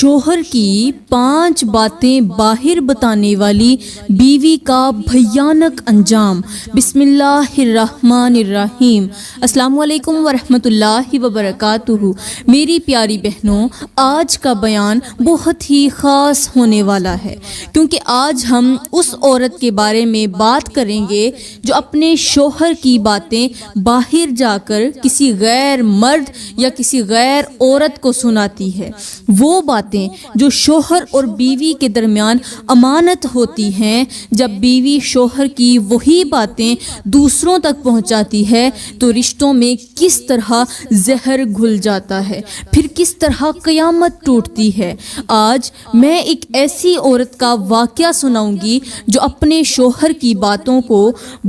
شوہر کی 5 باتیں باہر بتانے والی بیوی کا بھیانک انجام۔ بسم اللہ الرحمن الرحیم۔ السلام علیکم ورحمۃ اللہ وبرکاتہ۔ میری پیاری بہنوں، آج کا بیان بہت ہی خاص ہونے والا ہے، کیونکہ آج ہم اس عورت کے بارے میں بات کریں گے جو اپنے شوہر کی باتیں باہر جا کر کسی غیر مرد یا کسی غیر عورت کو سناتی ہے۔ وہ باتیں جو شوہر اور بیوی کے درمیان امانت ہوتی ہیں، جب بیوی شوہر کی وہی باتیں دوسروں تک پہنچاتی ہے تو رشتوں میں کس طرح زہر گھل جاتا ہے، پھر کس طرح قیامت ٹوٹتی ہے۔ آج میں ایک ایسی عورت کا واقعہ سناؤں گی جو اپنے شوہر کی باتوں کو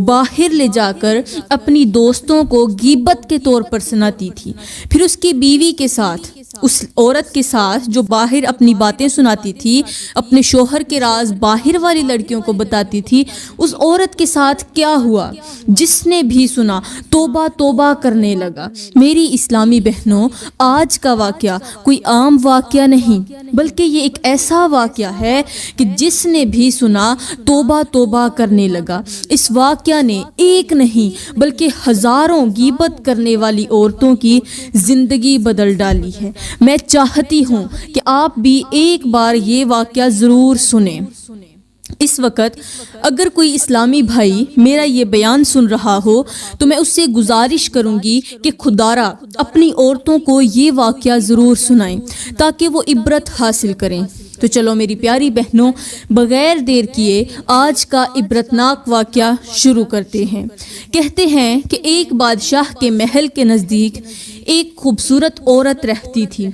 باہر لے جا کر اپنی دوستوں کو غیبت کے طور پر سناتی تھی، پھر اس کی بیوی کے ساتھ، اس عورت کے ساتھ جو باہر اپنی باتیں سناتی تھی، اپنے شوہر کے راز باہر والی لڑکیوں کو بتاتی تھی، اس عورت کے ساتھ کیا ہوا؟ جس نے بھی سنا توبہ توبہ کرنے لگا۔ میری اسلامی بہنوں، آج کا واقعہ کوئی عام واقعہ نہیں، بلکہ یہ ایک ایسا واقعہ ہے کہ جس نے بھی سنا توبہ توبہ کرنے لگا۔ اس واقعہ نے ایک نہیں بلکہ ہزاروں غیبت کرنے والی عورتوں کی زندگی بدل ڈالی ہے۔ میں چاہتی ہوں کہ آپ بھی ایک بار یہ واقعہ ضرور سنیں۔ اس وقت اگر کوئی اسلامی بھائی میرا یہ بیان سن رہا ہو تو میں اس سے گزارش کروں گی کہ خدارا اپنی عورتوں کو یہ واقعہ ضرور سنائیں تاکہ وہ عبرت حاصل کریں۔ تو چلو میری پیاری بہنوں، بغیر دیر کیے آج کا عبرتناک واقعہ شروع کرتے ہیں۔ کہتے ہیں کہ ایک بادشاہ کے محل کے نزدیک ایک خوبصورت عورت رہتی تھی۔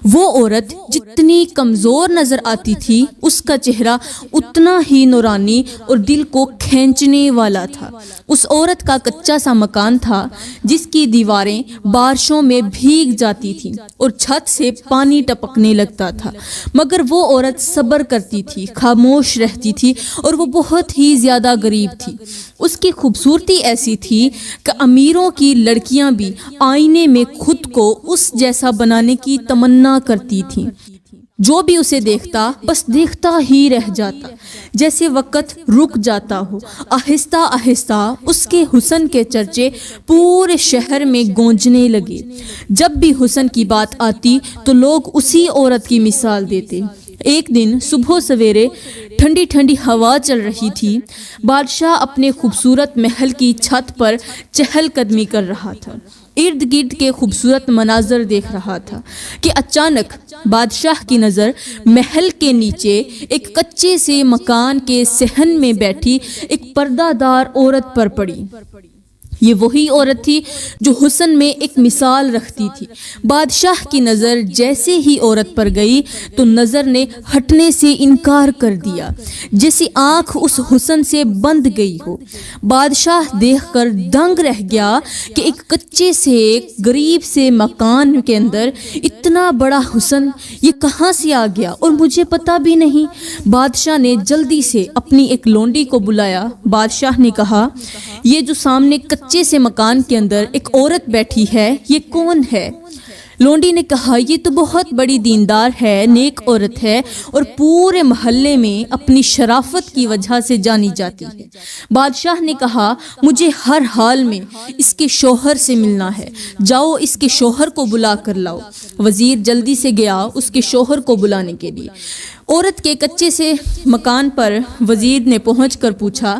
وہ عورت جتنی کمزور نظر آتی تھی، اس کا چہرہ اتنا ہی نورانی اور دل کو کھینچنے والا تھا۔ اس عورت کا کچا سا مکان تھا جس کی دیواریں بارشوں میں بھیگ جاتی تھیں اور چھت سے پانی ٹپکنے لگتا تھا، مگر وہ عورت صبر کرتی تھی، خاموش رہتی تھی اور وہ بہت ہی زیادہ غریب تھی۔ اس کی خوبصورتی ایسی تھی کہ امیروں کی لڑکیاں بھی آئینے میں خود کو اس جیسا بنانے کی تمنا کرتی تھیں۔ جو بھی اسے دیکھتا بس دیکھتا ہی رہ جاتا، جیسے وقت رک جاتا ہو۔ آہستہ آہستہ اس کے حسن کے چرچے پورے شہر میں گونجنے لگے۔ جب بھی حسن کی بات آتی تو لوگ اسی عورت کی مثال دیتے۔ ایک دن صبح سویرے ٹھنڈی ٹھنڈی ہوا چل رہی تھی۔ بادشاہ اپنے خوبصورت محل کی چھت پر چہل قدمی کر رہا تھا، ارد گرد کے خوبصورت مناظر دیکھ رہا تھا کہ اچانک بادشاہ کی نظر محل کے نیچے ایک کچے سے مکان کے صحن میں بیٹھی ایک پردہ دار عورت پر پڑی۔ یہ وہی عورت تھی جو حسن میں ایک مثال رکھتی تھی۔ بادشاہ کی نظر جیسے ہی عورت پر گئی تو نظر نے ہٹنے سے انکار کر دیا، جیسی آنکھ اس حسن سے بند گئی ہو۔ بادشاہ دیکھ کر دنگ رہ گیا کہ ایک کچے سے غریب سے مکان کے اندر اتنا بڑا حسن یہ کہاں سے آ گیا اور مجھے پتہ بھی نہیں۔ بادشاہ نے جلدی سے اپنی ایک لونڈی کو بلایا۔ بادشاہ نے کہا، یہ جو سامنے کچے سے مکان کے اندر ایک عورت بیٹھی ہے، یہ کون ہے؟ لونڈی نے کہا، یہ تو بہت بڑی دیندار ہے، نیک عورت ہے اور پورے محلے میں اپنی شرافت کی وجہ سے جانی جاتی ہے۔ بادشاہ نے کہا، مجھے ہر حال میں اس کے شوہر سے ملنا ہے، جاؤ اس کے شوہر کو بلا کر لاؤ۔ وزیر جلدی سے گیا اس کے شوہر کو بلانے کے لیے۔ عورت کے کچے سے مکان پر وزیر نے پہنچ کر پوچھا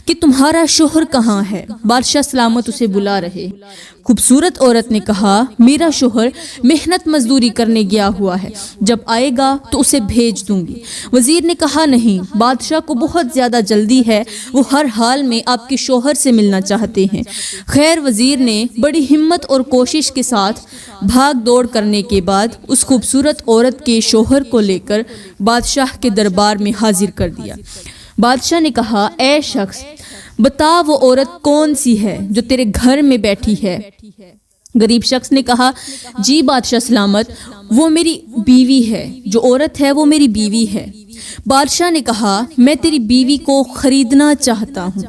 کہ تمہارا شوہر کہاں ہے؟ بادشاہ سلامت اسے بلا رہے۔ خوبصورت عورت نے کہا، میرا شوہر محنت مزدوری کرنے گیا ہوا ہے، جب آئے گا تو اسے بھیج دوں گی۔ وزیر نے کہا، نہیں، بادشاہ کو بہت زیادہ جلدی ہے، وہ ہر حال میں آپ کے شوہر سے ملنا چاہتے ہیں۔ خیر، وزیر نے بڑی ہمت اور کوشش کے ساتھ بھاگ دوڑ کرنے کے بعد اس خوبصورت عورت کے شوہر کو لے کر بادشاہ کے دربار میں حاضر کر دیا۔ بادشاہ نے کہا، اے شخص، بتا وہ عورت کون سی ہے جو تیرے گھر میں بیٹھی ہے؟ غریب شخص نے کہا، جی بادشاہ سلامت، وہ میری بیوی ہے، جو عورت ہے وہ میری بیوی ہے۔ بادشاہ نے کہا، میں تیری بیوی کو خریدنا چاہتا ہوں۔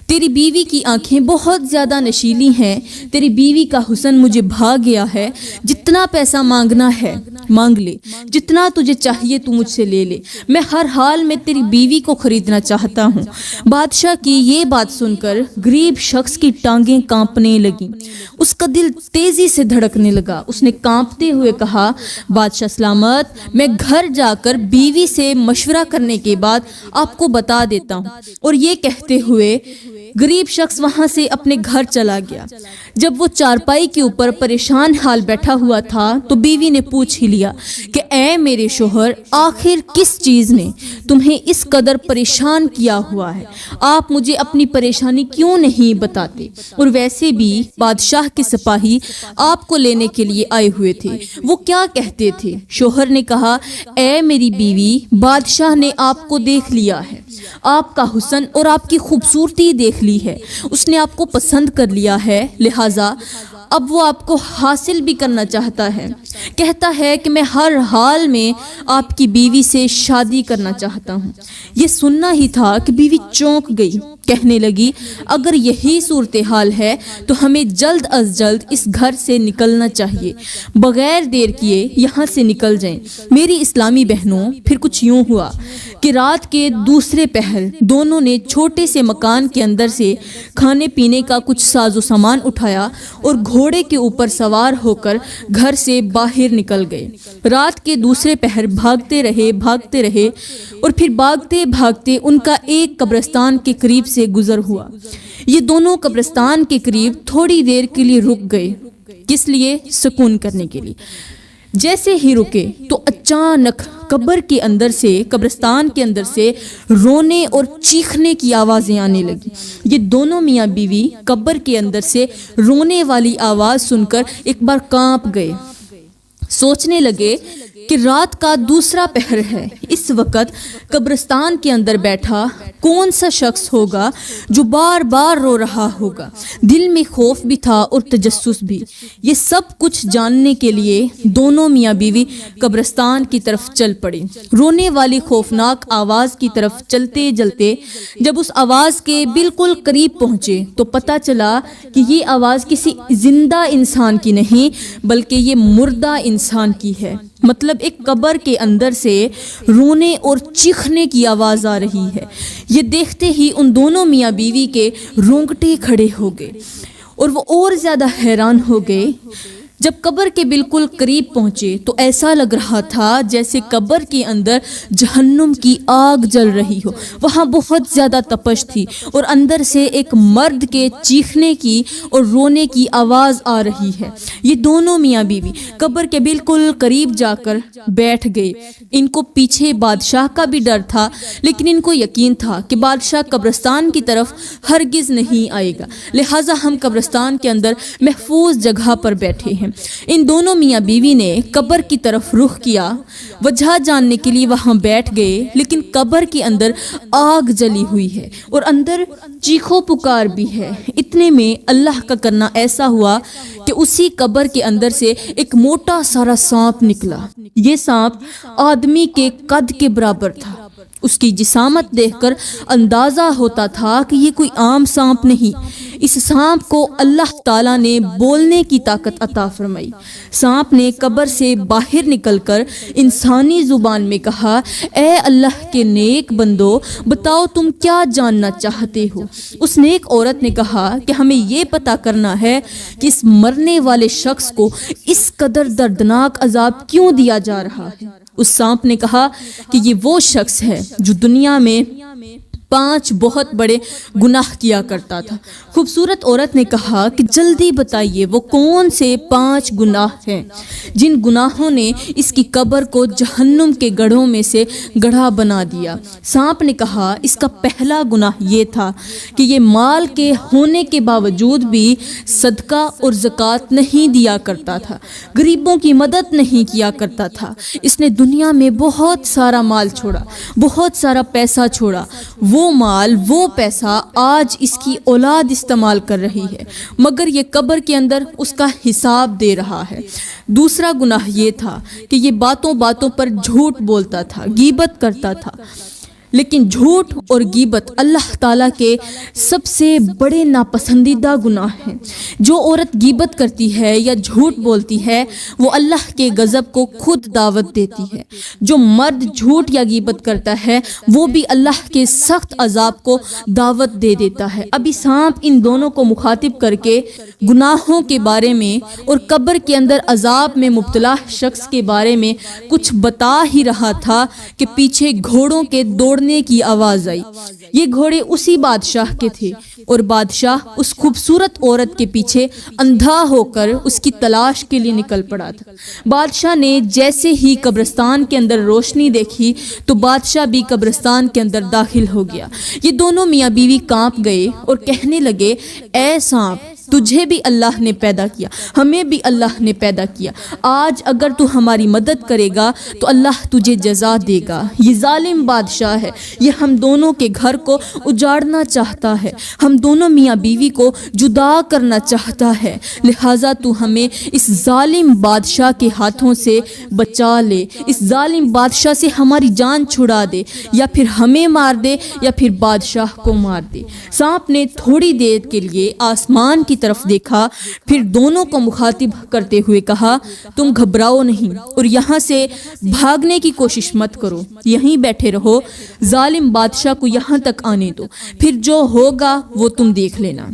تیری بیوی کی آنکھیں بہت زیادہ نشیلی ہیں، تیری بیوی کا حسن مجھے بھا گیا ہے، جتنا پیسہ مانگنا ہے مانگ لے، جتنا تجھے چاہیے تو مجھ سے لے لے، میں ہر حال میں تیری بیوی کو خریدنا چاہتا ہوں۔ بادشاہ کی یہ بات سن کر غریب شخص کی ٹانگیں کانپنے لگیں، اس کا دل تیزی سے دھڑکنے لگا۔ اس نے کانپتے ہوئے کہا، بادشاہ سلامت، میں گھر جا کر بیوی سے مشورہ کرنے کے بعد آپ کو بتا دیتا ہوں۔ اور یہ کہتے ہوئے غریب شخص وہاں سے اپنے گھر چلا گیا۔ جب وہ چارپائی کے اوپر پریشان حال بیٹھا ہوا تھا تو بیوی نے پوچھ ہی لیا کہ اے میرے شوہر، آخر کس چیز نے تمہیں اس قدر پریشان کیا ہوا ہے؟ آپ مجھے اپنی پریشانی کیوں نہیں بتاتے؟ اور ویسے بھی بادشاہ کے سپاہی آپ کو لینے کے لیے آئے ہوئے تھے، وہ کیا کہتے تھے؟ شوہر نے کہا، اے میری بیوی، بادشاہ نے آپ کو دیکھ لیا ہے، آپ کا حسن اور آپ کی خوبصورتی دیکھ لی ہے، اس نے آپ کو پسند کر لیا ہے، لہٰذا اب وہ آپ کو حاصل بھی کرنا چاہتا ہے۔ کہتا ہے کہ میں ہر حال میں آپ کی بیوی سے شادی کرنا چاہتا ہوں۔ یہ سننا ہی تھا کہ بیوی چونک گئی، کہنے لگی، اگر یہی صورتحال ہے تو ہمیں جلد از جلد اس گھر سے نکلنا چاہیے، بغیر دیر کیے یہاں سے نکل جائیں۔ میری اسلامی بہنوں، پھر کچھ یوں ہوا کہ رات کے دوسرے پہر دونوں نے چھوٹے سے مکان کے اندر سے کھانے پینے کا کچھ ساز و سامان اٹھایا اور گھوڑے کے اوپر سوار ہو کر گھر سے باہر نکل گئے۔ رات کے دوسرے پہر بھاگتے رہے اور پھر بھاگتے بھاگتے ان کا ایک قبرستان کے قریب سے گزر ہوا۔ یہ دونوں قبرستان کے قریب تھوڑی دیر کے لیے رک گئے۔ کس لیے؟ سکون کرنے کے لیے۔ جیسے ہی رکے تو اچانک قبرستان کے اندر سے رونے اور چیخنے کی آوازیں آنے لگی۔ یہ دونوں میاں بیوی قبر کے اندر سے رونے والی آواز سن کر ایک بار کانپ گئے، سوچنے لگے کہ رات کا دوسرا پہر ہے، اس وقت قبرستان کے اندر بیٹھا کون سا شخص ہوگا جو بار بار رو رہا ہوگا؟ دل میں خوف بھی تھا اور تجسس بھی۔ یہ سب کچھ جاننے کے لیے دونوں میاں بیوی قبرستان کی طرف چل پڑے۔ رونے والی خوفناک آواز کی طرف چلتے چلتے جب اس آواز کے بالکل قریب پہنچے تو پتہ چلا کہ یہ آواز کسی زندہ انسان کی نہیں بلکہ یہ مردہ انسان کی ہے۔ مطلب ایک قبر کے اندر سے رونے اور چیخنے کی آواز آ رہی ہے۔ یہ دیکھتے ہی ان دونوں میاں بیوی کے رونگٹے کھڑے ہو گئے اور وہ اور زیادہ حیران ہو گئے۔ جب قبر کے بالکل قریب پہنچے تو ایسا لگ رہا تھا جیسے قبر کے اندر جہنم کی آگ جل رہی ہو۔ وہاں بہت زیادہ تپش تھی اور اندر سے ایک مرد کے چیخنے کی اور رونے کی آواز آ رہی ہے۔ یہ دونوں میاں بیوی قبر کے بالکل قریب جا کر بیٹھ گئے۔ ان کو پیچھے بادشاہ کا بھی ڈر تھا، لیکن ان کو یقین تھا کہ بادشاہ قبرستان کی طرف ہرگز نہیں آئے گا، لہٰذا ہم قبرستان کے اندر محفوظ جگہ پر بیٹھے ہیں۔ ان دونوں میاں بیوی نے قبر کی طرف رخ کیا، وجہ جاننے کے لیے وہاں بیٹھ گئے، لیکن قبر کے اندر آگ جلی ہوئی ہے اور اندر چیخو پکار بھی ہے۔ اتنے میں اللہ کا کرنا ایسا ہوا کہ اسی قبر کے اندر سے ایک موٹا سارا سانپ نکلا۔ یہ سانپ آدمی کے قد کے برابر تھا۔ اس کی جسامت دیکھ کر اندازہ ہوتا تھا کہ یہ کوئی عام سانپ نہیں۔ اس سانپ کو اللہ تعالیٰ نے بولنے کی طاقت عطا فرمائی۔ سانپ نے قبر سے باہر نکل کر انسانی زبان میں کہا، اے اللہ کے نیک بندو، بتاؤ تم کیا جاننا چاہتے ہو؟ اس نیک عورت نے کہا کہ ہمیں یہ پتہ کرنا ہے کہ اس مرنے والے شخص کو اس قدر دردناک عذاب کیوں دیا جا رہا ہے۔ اس سانپ نے کہا کہ یہ وہ شخص ہے جو دنیا میں 5 بہت بڑے گناہ کیا کرتا تھا۔ خوبصورت عورت نے کہا کہ جلدی بتائیے وہ کون سے 5 گناہ ہیں جن گناہوں نے اس کی قبر کو جہنم کے گڑھوں میں سے گڑھا بنا دیا۔ سانپ نے کہا اس کا پہلا گناہ یہ تھا کہ یہ مال کے ہونے کے باوجود بھی صدقہ اور زکوٰۃ نہیں دیا کرتا تھا، غریبوں کی مدد نہیں کیا کرتا تھا۔ اس نے دنیا میں بہت سارا مال چھوڑا، بہت سارا پیسہ چھوڑا، وہ مال وہ پیسہ آج اس کی اولاد استعمال کر رہی ہے، مگر یہ قبر کے اندر اس کا حساب دے رہا ہے۔ دوسرا گناہ یہ تھا کہ یہ باتوں باتوں پر جھوٹ بولتا تھا، غیبت کرتا تھا، لیکن جھوٹ اور غیبت اللہ تعالیٰ کے سب سے بڑے ناپسندیدہ گناہ ہیں۔ جو عورت غیبت کرتی ہے یا جھوٹ بولتی ہے وہ اللہ کے غضب کو خود دعوت دیتی ہے۔ جو مرد جھوٹ یا غیبت کرتا ہے وہ بھی اللہ کے سخت عذاب کو دعوت دے دیتا ہے۔ ابھی سانپ ان دونوں کو مخاطب کر کے گناہوں کے بارے میں اور قبر کے اندر عذاب میں مبتلا شخص کے بارے میں کچھ بتا ہی رہا تھا کہ پیچھے گھوڑوں کے دوڑنے کی آواز آئی۔ یہ گھوڑے اسی بادشاہ کے تھے اور بادشاہ اس خوبصورت عورت کے پیچھے اندھا ہو کر اس کی تلاش کے لیے نکل پڑا تھا۔ بادشاہ نے جیسے ہی قبرستان کے اندر روشنی دیکھی تو بادشاہ بھی قبرستان کے اندر داخل ہو گیا۔ یہ دونوں میاں بیوی کانپ گئے اور کہنے لگے، اے سانپ، تجھے بھی اللہ نے پیدا کیا، ہمیں بھی اللہ نے پیدا کیا۔ آج اگر تو ہماری مدد کرے گا تو اللہ تجھے جزا دے گا۔ یہ ظالم بادشاہ ہے، یہ ہم دونوں کے گھر کو اجاڑنا چاہتا ہے، ہم دونوں میاں بیوی کو جدا کرنا چاہتا ہے، لہٰذا تو ہمیں اس ظالم بادشاہ کے ہاتھوں سے بچا لے، اس ظالم بادشاہ سے ہماری جان چھڑا دے، یا پھر ہمیں مار دے یا پھر بادشاہ کو مار دے۔ سانپ نے تھوڑی دیر کے لیے آسمان کی طرف دیکھا، پھر دونوں کو مخاطب کرتے ہوئے کہا، تم گھبراؤ نہیں اور یہاں سے بھاگنے کی کوشش مت کرو، یہیں بیٹھے رہو، ظالم بادشاہ کو یہاں تک آنے دو، پھر جو ہوگا وہ تم دیکھ لینا۔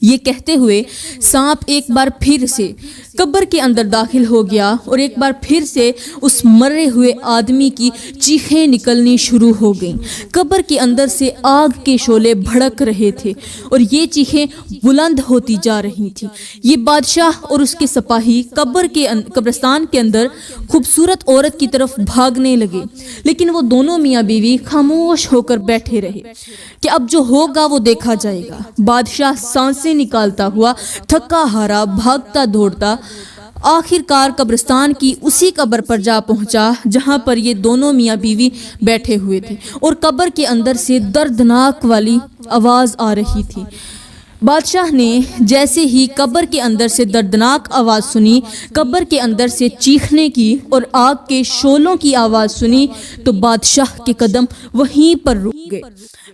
یہ کہتے ہوئے سانپ ایک بار پھر سے قبر کے اندر داخل ہو گیا اور ایک بار پھر سے اس مرے ہوئے آدمی کی چیخیں نکلنی شروع ہو گئیں۔ قبر کے اندر سے آگ کے شعلے بھڑک رہے تھے اور یہ چیخیں بلند ہوتی جا رہی تھیں۔ یہ بادشاہ اور اس کے سپاہی قبرستان کے اندر خوبصورت عورت کی طرف بھاگنے لگے، لیکن وہ دونوں میاں بیوی خاموش ہو کر بیٹھے رہے کہ اب جو ہوگا وہ دیکھا جائے گا۔ بادشاہ سانسیں نکالتا ہوا تھکا ہارا بھاگتا دوڑتا آخر کار قبرستان کی اسی قبر پر جا پہنچا جہاں پر یہ دونوں میاں بیوی بیٹھے ہوئے تھے، اور قبر کے اندر سے دردناک والی آواز آ رہی تھی۔ بادشاہ نے جیسے ہی قبر کے اندر سے دردناک آواز سنی، قبر کے اندر سے چیخنے کی اور آگ کے شعلوں کی آواز سنی تو بادشاہ کے قدم وہیں پر رک گئے۔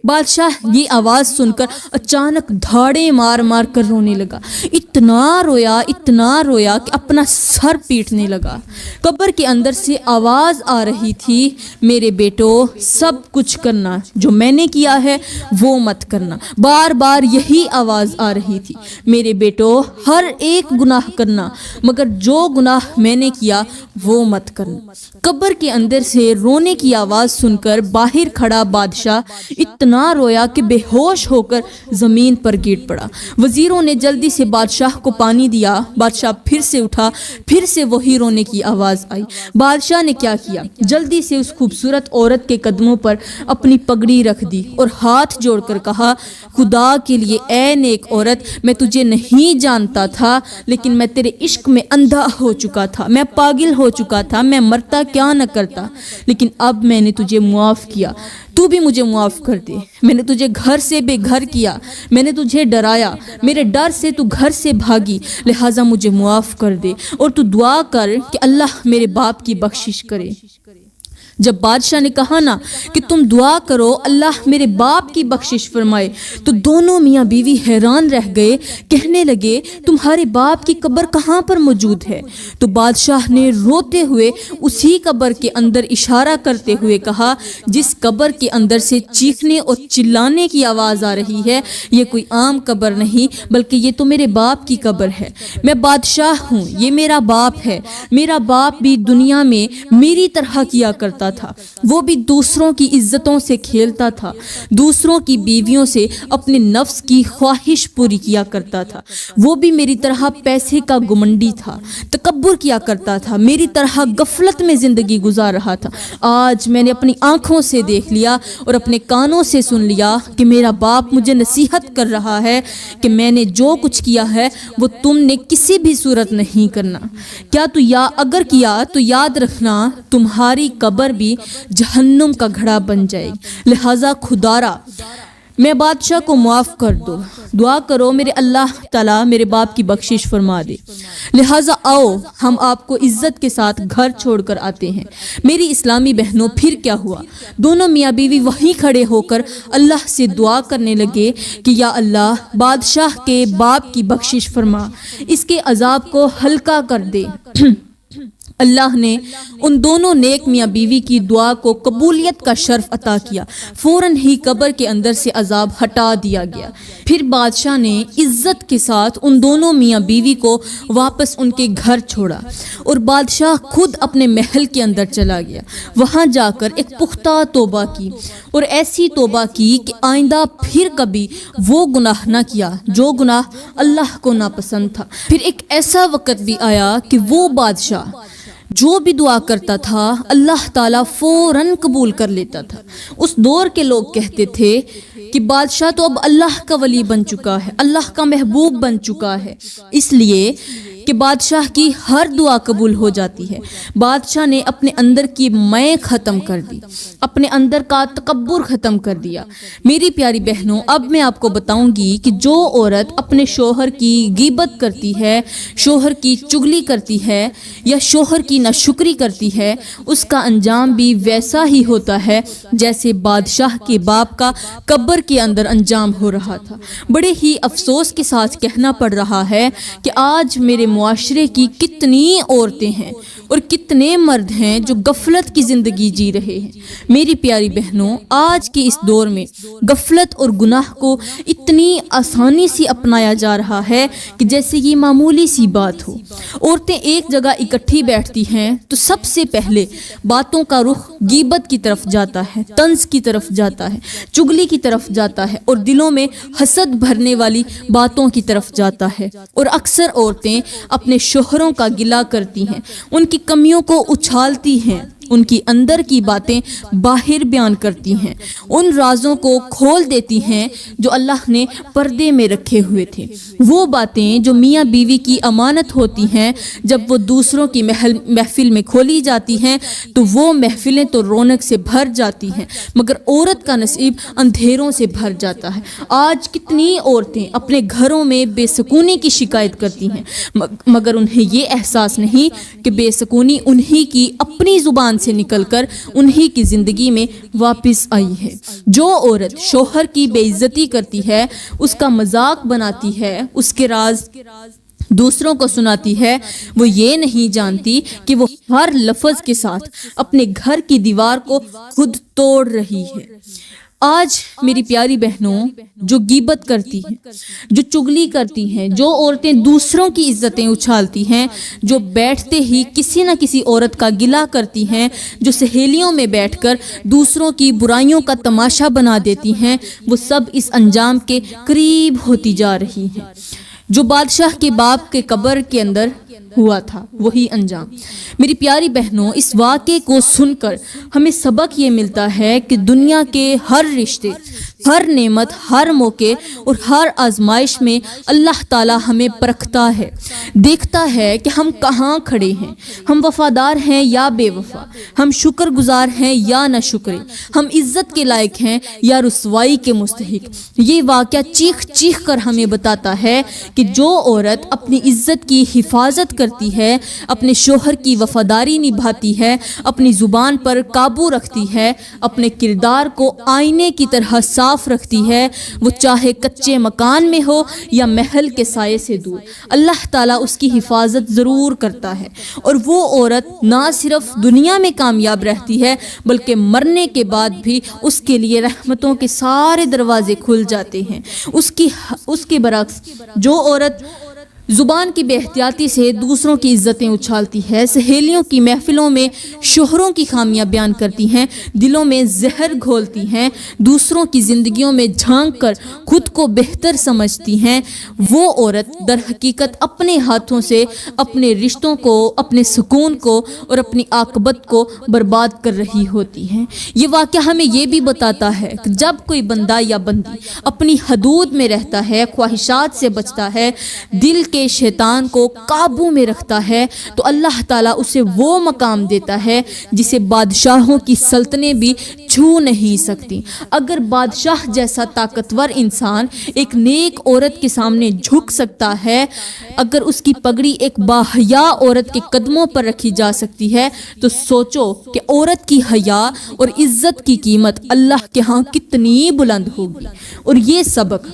بادشاہ یہ آواز سن کر اچانک دھاڑے مار مار کر رونے لگا، اتنا رویا کہ اپنا سر پیٹنے لگا۔ قبر کے اندر سے آواز آ رہی تھی، میرے بیٹو، سب کچھ کرنا، جو میں نے کیا ہے وہ مت کرنا۔ بار بار یہی آواز آ رہی تھی، میرے بیٹو، ہر ایک گناہ کرنا، مگر جو گناہ میں نے کیا وہ مت کرنا۔ قبر کے اندر سے رونے کی آواز سن کر باہر کھڑا بادشاہ اتنا رویا کہ بے ہوش ہو کر زمین پر گر پڑا۔ وزیروں نے جلدی سے بادشاہ کو پانی دیا، بادشاہ پھر سے اٹھا، پھر سے وہی رونے کی آواز آئی۔ بادشاہ نے کیا کیا، جلدی سے اس خوبصورت عورت کے قدموں پر اپنی پگڑی رکھ دی اور ہاتھ جوڑ کر کہا، خدا کے لیے اے نیک عورت، میں تجھے نہیں جانتا تھا، لیکن میں تیرے عشق میں اندھا ہو چکا تھا، میں پاگل ہو چکا تھا، میں مرتا کیا نہ کرتا، لیکن اب میں نے تجھے معاف کیا، تو بھی مجھے معاف کر دے۔ میں نے تجھے گھر سے بے گھر کیا، میں نے تجھے ڈرایا، میرے ڈر سے تو گھر سے بھاگی، لہٰذا مجھے معاف کر دے، اور تو دعا کر کہ اللہ میرے باپ کی بخشش کرے۔ جب بادشاہ نے کہا نا کہ تم دعا کرو اللہ میرے باپ کی بخشش فرمائے، تو دونوں میاں بیوی حیران رہ گئے، کہنے لگے، تمہارے باپ کی قبر کہاں پر موجود ہے؟ تو بادشاہ نے روتے ہوئے اسی قبر کے اندر اشارہ کرتے ہوئے کہا، جس قبر کے اندر سے چیخنے اور چلانے کی آواز آ رہی ہے، یہ کوئی عام قبر نہیں بلکہ یہ تو میرے باپ کی قبر ہے۔ میں بادشاہ ہوں، یہ میرا باپ ہے، میرا باپ بھی دنیا میں میری طرح کیا کرتا تھا، وہ بھی دوسروں کی عزتوں سے کھیلتا تھا، دوسروں کی بیویوں سے اپنے نفس کی خواہش پوری کیا کرتا تھا، وہ بھی میری طرح پیسے کا گمنڈی تھا، تکبر کیا کرتا تھا، میری طرح غفلت میں زندگی گزار رہا تھا۔ آج میں نے اپنی آنکھوں سے دیکھ لیا اور اپنے کانوں سے سن لیا کہ میرا باپ مجھے نصیحت کر رہا ہے کہ میں نے جو کچھ کیا ہے وہ تم نے کسی بھی صورت نہیں کرنا، کیا تو اگر کیا تو یاد رکھنا تمہاری قبر بھی جہنم کا گھڑا بن جائے گی، لہٰذا خدارا میں بادشاہ کو معاف کر دو، دعا کرو میرے اللہ تعالیٰ میرے باپ کی بخشش فرما دے، لہٰذا آؤ ہم آپ کو عزت کے ساتھ گھر چھوڑ کر آتے ہیں۔ میری اسلامی بہنوں، پھر کیا ہوا؟ دونوں میاں بیوی وہیں کھڑے ہو کر اللہ سے دعا کرنے لگے کہ یا اللہ، بادشاہ کے باپ کی بخشش فرما، اس کے عذاب کو ہلکا کر دے۔ اللہ نے ان دونوں نیک میاں بیوی کی دعا کو قبولیت کا شرف عطا کیا، فوراً ہی قبر کے اندر سے عذاب ہٹا دیا گیا۔ پھر بادشاہ نے عزت کے ساتھ ان دونوں میاں بیوی کو واپس ان کے گھر چھوڑا اور بادشاہ خود اپنے محل کے اندر چلا گیا۔ وہاں جا کر ایک پختہ توبہ کی اور ایسی توبہ کی کہ آئندہ پھر کبھی وہ گناہ نہ کیا جو گناہ اللہ کو ناپسند تھا۔ پھر ایک ایسا وقت بھی آیا کہ وہ بادشاہ جو بھی دعا کرتا تھا اللہ تعالیٰ فوراً قبول کر لیتا تھا۔ اس دور کے لوگ کہتے تھے کہ بادشاہ تو اب اللہ کا ولی بن چکا ہے، اللہ کا محبوب بن چکا ہے، اس لیے کہ بادشاہ کی ہر دعا قبول ہو جاتی ہے۔ بادشاہ نے اپنے اندر کی میں ختم کر دی، اپنے اندر کا تکبر ختم کر دیا۔ میری پیاری بہنوں، اب میں آپ کو بتاؤں گی کہ جو عورت اپنے شوہر کی غیبت کرتی ہے، شوہر کی چغلی کرتی ہے یا شوہر کی ناشکری کرتی ہے، اس کا انجام بھی ویسا ہی ہوتا ہے جیسے بادشاہ کے باپ کا قبر کے اندر انجام ہو رہا تھا۔ بڑے ہی افسوس کے ساتھ کہنا پڑ رہا ہے کہ آج میرے معاشرے کی کتنی عورتیں ہیں اور کتنے مرد ہیں جو غفلت کی زندگی جی رہے ہیں۔ میری پیاری بہنوں، آج کے اس دور میں غفلت اور گناہ کو اتنی آسانی سے اپنایا جا رہا ہے کہ جیسے یہ معمولی سی بات ہو۔ عورتیں ایک جگہ اکٹھی بیٹھتی ہیں تو سب سے پہلے باتوں کا رخ غیبت کی طرف جاتا ہے، طنز کی طرف جاتا ہے، چغلی کی طرف جاتا ہے اور دلوں میں حسد بھرنے والی باتوں کی طرف جاتا ہے۔ اور اکثر عورتیں اپنے شوہروں کا گلہ کرتی ہیں، ان کی کمیوں کو اچھالتی ہیں، ان کی اندر کی باتیں باہر بیان کرتی ہیں، ان رازوں کو کھول دیتی ہیں جو اللہ نے پردے میں رکھے ہوئے تھے۔ وہ باتیں جو میاں بیوی کی امانت ہوتی ہیں، جب وہ دوسروں کی محفل میں کھولی جاتی ہیں تو وہ محفلیں تو رونق سے بھر جاتی ہیں، مگر عورت کا نصیب اندھیروں سے بھر جاتا ہے۔ آج کتنی عورتیں اپنے گھروں میں بے سکونی کی شکایت کرتی ہیں، مگر انہیں یہ احساس نہیں کہ بے سکونی انہی کی اپنی زبان سے نکل کر انہی کی زندگی میں واپس آئی ہے۔ جو عورت شوہر کی بے عزتی کرتی ہے، اس کا مذاق بناتی ہے، اس کے راز دوسروں کو سناتی ہے، وہ یہ نہیں جانتی کہ وہ ہر لفظ کے ساتھ اپنے گھر کی دیوار کو خود توڑ رہی ہے۔ آج میری پیاری بہنوں، جو غیبت کرتی ہیں، جو چغلی کرتی ہیں، جو عورتیں دوسروں کی عزتیں اچھالتی ہیں، جو بیٹھتے ہی کسی نہ کسی عورت کا گلہ کرتی ہیں، جو سہیلیوں میں بیٹھ کر دوسروں کی برائیوں کا تماشا بنا دیتی ہیں، وہ سب اس انجام کے قریب ہوتی جا رہی ہیں۔ جو بادشاہ کے باپ کے قبر کے اندر ہوا تھا، وہی انجام۔ میری پیاری بہنوں، اس واقعے کو سن کر ہمیں سبق یہ ملتا ہے کہ دنیا کے ہر رشتے، ہر نعمت، ہر موقع اور ہر آزمائش میں اللہ تعالیٰ ہمیں پرکھتا ہے، دیکھتا ہے کہ ہم کہاں کھڑے ہیں، ہم وفادار ہیں یا بے وفا، ہم شکر گزار ہیں یا نہ شکرے، ہم عزت کے لائق ہیں یا رسوائی کے مستحق۔ یہ واقعہ چیخ چیخ کر ہمیں بتاتا ہے کہ جو عورت اپنی عزت کی حفاظت کرتی ہے، اپنے شوہر کی وفاداری نبھاتی ہے، اپنی زبان پر قابو رکھتی ہے، اپنے کردار کو آئینے کی طرح صاف رکھتی ہے، وہ چاہے کچے مکان میں ہو یا محل کے سائے سے دور، اللہ تعالیٰ اس کی حفاظت ضرور کرتا ہے۔ اور وہ عورت نہ صرف دنیا میں کامیاب رہتی ہے بلکہ مرنے کے بعد بھی اس کے لیے رحمتوں کے سارے دروازے کھل جاتے ہیں۔ اس کے برعکس جو عورت زبان کی بے احتیاطی سے دوسروں کی عزتیں اچھالتی ہے، سہیلیوں کی محفلوں میں شوہروں کی خامیاں بیان کرتی ہیں، دلوں میں زہر گھولتی ہیں، دوسروں کی زندگیوں میں جھانک کر خود کو بہتر سمجھتی ہیں، وہ عورت در حقیقت اپنے ہاتھوں سے اپنے رشتوں کو، اپنے سکون کو اور اپنی عاقبت کو برباد کر رہی ہوتی ہیں۔ یہ واقعہ ہمیں یہ بھی بتاتا ہے کہ جب کوئی بندہ یا بندی اپنی حدود میں رہتا ہے، خواہشات سے بچتا ہے، دل کے کے شیطان کو قابو میں رکھتا ہے تو اللہ تعالیٰ اسے وہ مقام دیتا ہے جسے بادشاہوں کی سلطنتیں بھی چھو نہیں سکتی۔ اگر بادشاہ جیسا طاقتور انسان ایک نیک عورت کے سامنے جھک سکتا ہے، اگر اس کی پگڑی ایک باحیا عورت کے قدموں پر رکھی جا سکتی ہے، تو سوچو کہ عورت کی حیا اور عزت کی قیمت اللہ کے ہاں کتنی بلند ہوگی۔ اور یہ سبق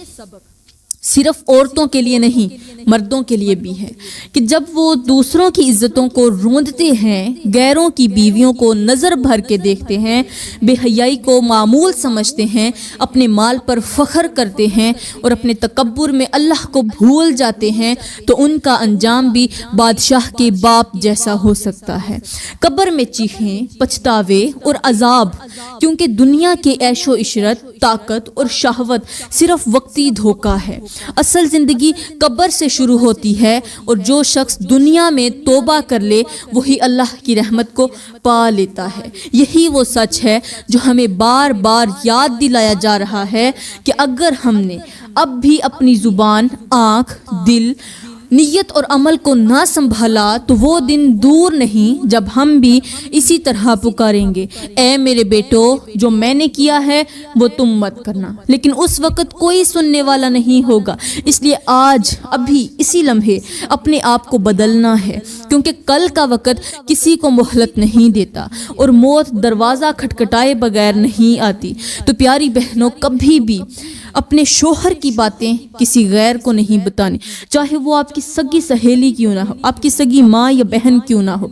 صرف عورتوں کے لیے نہیں، مردوں کے لیے بھی ہے کہ جب وہ دوسروں کی عزتوں کو روندتے ہیں، غیروں کی بیویوں کو نظر بھر کے دیکھتے ہیں، بے حیائی کو معمول سمجھتے ہیں، اپنے مال پر فخر کرتے ہیں اور اپنے تکبر میں اللہ کو بھول جاتے ہیں، تو ان کا انجام بھی بادشاہ کے باپ جیسا ہو سکتا ہے۔ قبر میں چیخیں، پچھتاوے اور عذاب، کیونکہ دنیا کے عیش و عشرت، طاقت اور شہوت صرف وقتی دھوکہ ہے۔ اصل زندگی قبر سے شروع ہوتی ہے، اور جو شخص دنیا میں توبہ کر لے وہی اللہ کی رحمت کو پا لیتا ہے۔ یہی وہ سچ ہے جو ہمیں بار بار یاد دلایا جا رہا ہے کہ اگر ہم نے اب بھی اپنی زبان، آنکھ، دل، نیت اور عمل کو نہ سنبھالا تو وہ دن دور نہیں جب ہم بھی اسی طرح پکاریں گے، اے میرے بیٹو، جو میں نے کیا ہے وہ تم مت کرنا۔ لیکن اس وقت کوئی سننے والا نہیں ہوگا، اس لیے آج ابھی اسی لمحے اپنے آپ کو بدلنا ہے، کیونکہ کل کا وقت کسی کو مہلت نہیں دیتا اور موت دروازہ کھٹکھٹائے بغیر نہیں آتی۔ تو پیاری بہنوں، کبھی بھی اپنے شوہر کی باتیں کسی غیر کو نہیں بتانی، چاہے وہ آپ کی سگی سہیلی کیوں نہ ہو، آپ کی سگی ماں یا بہن کیوں نہ ہو۔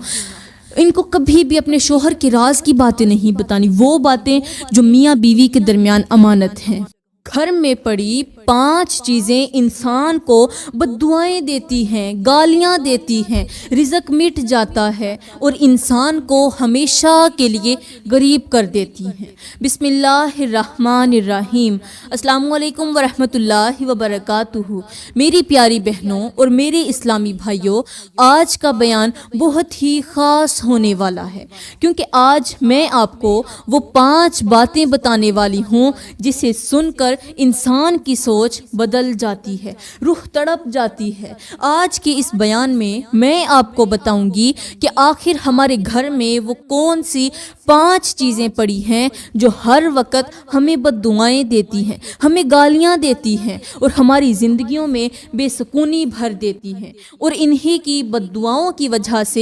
ان کو کبھی بھی اپنے شوہر کے راز کی باتیں نہیں بتانی، وہ باتیں جو میاں بیوی کے درمیان امانت ہیں۔ گھر میں پڑی 5 چیزیں انسان کو بددعائیں دیتی ہیں، گالیاں دیتی ہیں، رزق مٹ جاتا ہے اور انسان کو ہمیشہ کے لیے غریب کر دیتی ہیں۔ بسم اللہ الرحمن الرحیم۔ السلام علیکم ورحمۃ اللہ وبرکاتہ۔ میری پیاری بہنوں اور میرے اسلامی بھائیوں، آج کا بیان بہت ہی خاص ہونے والا ہے، کیونکہ آج میں آپ کو وہ 5 باتیں بتانے والی ہوں جسے سن کر انسان کی سوچ بدل جاتی ہے، روح تڑپ جاتی ہے۔ آج کے اس بیان میں آپ کو بتاؤں گی کہ آخر ہمارے گھر میں وہ کون سی 5 چیزیں پڑی ہیں جو ہر وقت ہمیں بد دعائیں دیتی ہیں، ہمیں گالیاں دیتی ہیں اور ہماری زندگیوں میں بے سکونی بھر دیتی ہیں، اور انہی کی بد دعاؤں کی وجہ سے